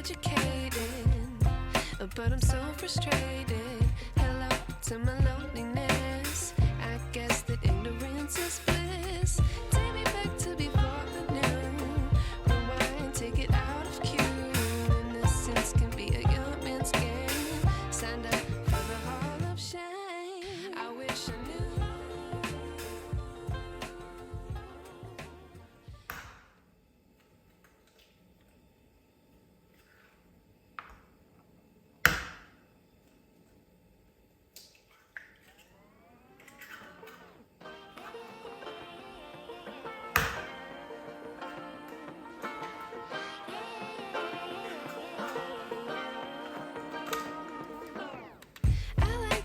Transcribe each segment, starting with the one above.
educated, but I'm so frustrated. Hello to my loneliness. I guess that ignorance is bliss. Take me back to before I knew. Rewind, take it out of cue. Innocence can be a young man's game. Signed up for the hall of shame. I wish I knew.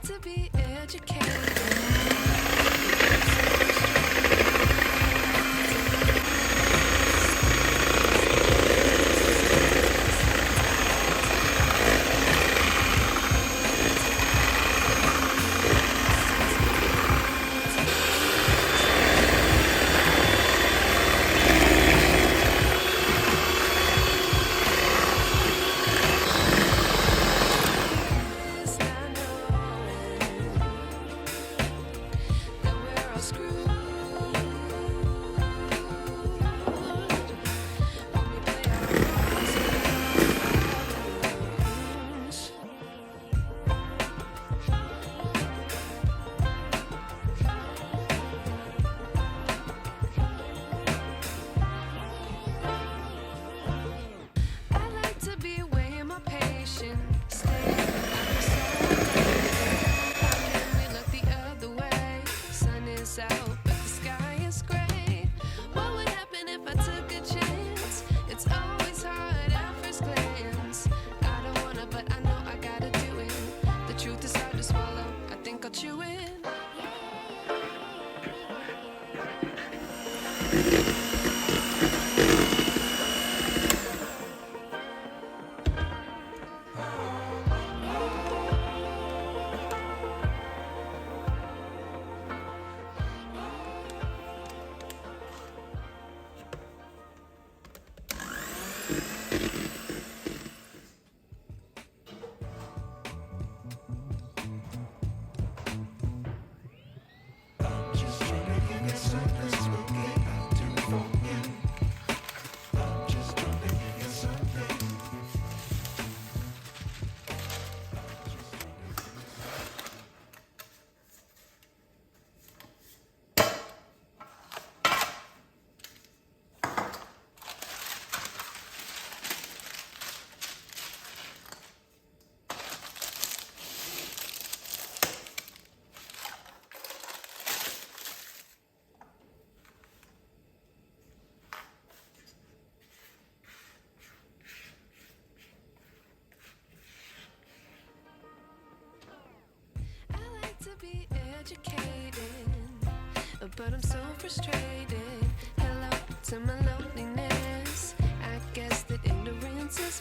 To be educated. Out, but the sky is gray. What would happen if I took a chance? It's always hard at first glance. I don't wanna, but I know I gotta do it. The truth is hard to swallow. I think I'll chew it. To be educated, but I'm so frustrated. Hello to my loneliness. I guess that ignorance is